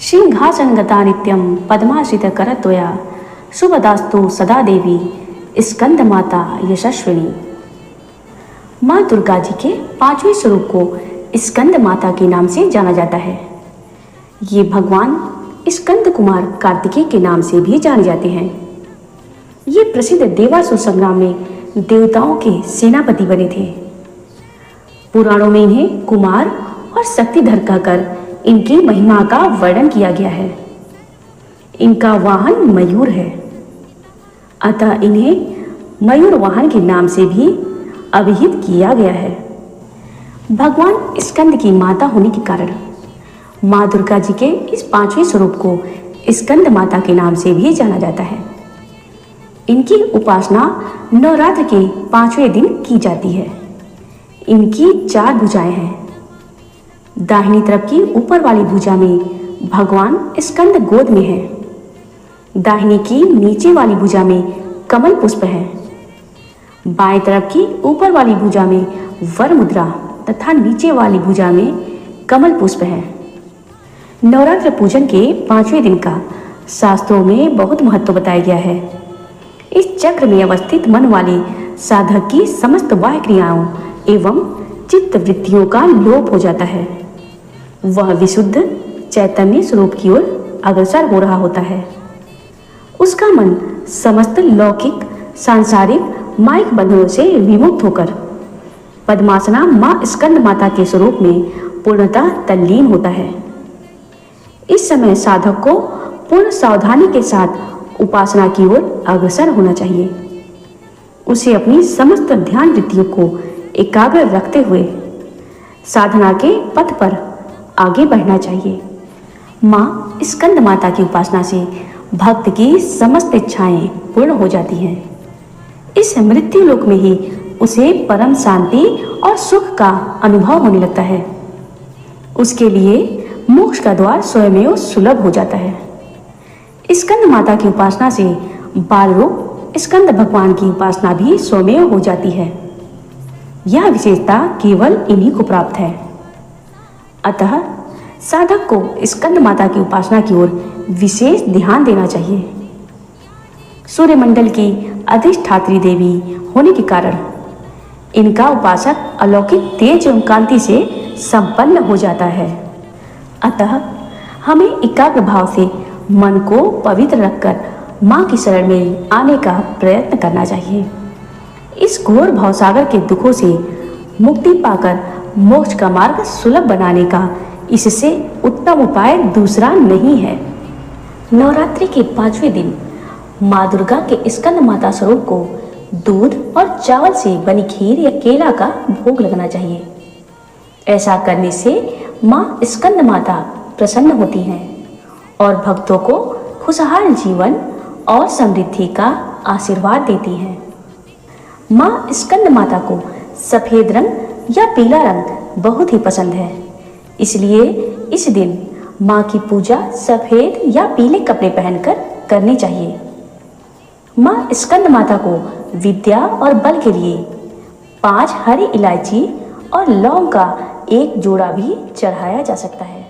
सिंहासनगता नित्यं पद्माश्रितकरत्वया शुभदास्तु सदा देवी स्कंद माता यशस्विनी। माँ दुर्गा जी के पांचवें स्वरूप को स्कंद माता के नाम से जाना जाता है। ये भगवान स्कंद कुमार कार्तिकेय के नाम से भी जाने जाते हैं। ये प्रसिद्ध देवासुर संग्राम में देवताओं के सेनापति बने थे। पुराणों में इन्हें कुमार और शक्तिधर कहकर इनकी महिमा का वर्णन किया गया है। इनका वाहन मयूर है, अतः इन्हें मयूर वाहन के नाम से भी अभिहित किया गया है। भगवान स्कंद की माता होने के कारण माँ दुर्गा जी के इस पांचवें स्वरूप को स्कंद माता के नाम से भी जाना जाता है। इनकी उपासना नवरात्र के पांचवें दिन की जाती है। इनकी 4 भुजाएं हैं। दाहिनी तरफ की ऊपर वाली भुजा में भगवान स्कंद गोद में है। दाहिनी की नीचे वाली भुजा में कमल पुष्प है। बाएं तरफ की ऊपर वाली भुजा में वर मुद्रा तथा नीचे वाली भुजा में कमल पुष्प है। नवरात्र पूजन के 5वें दिन का शास्त्रों में बहुत महत्व बताया गया है। इस चक्र में अवस्थित मन वाले साधक की समस्त बाह्य क्रियाओं एवं चित्त वृत्तियों का लोप हो जाता है। वह विशुद्ध चैतन्य स्वरूप की ओर अग्रसर हो रहा होता है। उसका मन समस्त लौकिक सांसारिक माइक बंधनों से विमुक्त होकर पद्मासना माँ स्कंद माता के स्वरूप में पूर्णतः तल्लीन होता है। इस समय साधक को पूर्ण सावधानी के साथ उपासना की ओर अग्रसर होना चाहिए। उसे अपनी समस्त ध्यान वृत्तियों को एकाग्र रखते हुए साधना के पथ पर आगे बढ़ना चाहिए। माँ स्कंद माता की उपासना से भक्त की समस्त इच्छाएं पूर्ण हो जाती हैं। इस मृत्यु लोक में ही उसे परम शांति और सुख का अनुभव होने लगता है। उसके लिए मोक्ष का द्वार स्वयं सुलभ हो जाता है। स्कंद माता की उपासना से बाल रूप स्कंद भगवान की उपासना भी स्वयं हो जाती है। यह विशेषता केवल इन्हीं को प्राप्त है। अतः साधक को स्कंद माता की उपासना की ओर विशेष ध्यान देना चाहिए। सूर्यमंडल की अधिष्ठात्री देवी होने के कारण इनका उपासक अलौकिक तेज एवं कांति से संपन्न हो जाता है। अतः हमें एकाग्र भाव से मन को पवित्र रखकर माँ की शरण में आने का प्रयत्न करना चाहिए। इस घोर भवसागर के दुखों से मुक्ति पाकर मोक्ष का मार्ग सुलभ बनाने का इससे उत्तम उपाय दूसरा नहीं है। नवरात्रि के 5वें दिन माँ दुर्गा के स्कंद माता स्वरूप को दूध और चावल से बनी खीर या केला का भोग लगना चाहिए। ऐसा करने से माँ स्कंद माता प्रसन्न होती हैं और भक्तों को खुशहाल जीवन और समृद्धि का आशीर्वाद देती हैं। माँ स्कंद माता को सफेद रंग या पीला रंग बहुत ही पसंद है, इसलिए इस दिन माँ की पूजा सफेद या पीले कपड़े पहनकर करनी चाहिए। माँ स्कंद माता को विद्या और बल के लिए 5 हरी इलायची और लौंग का एक जोड़ा भी चढ़ाया जा सकता है।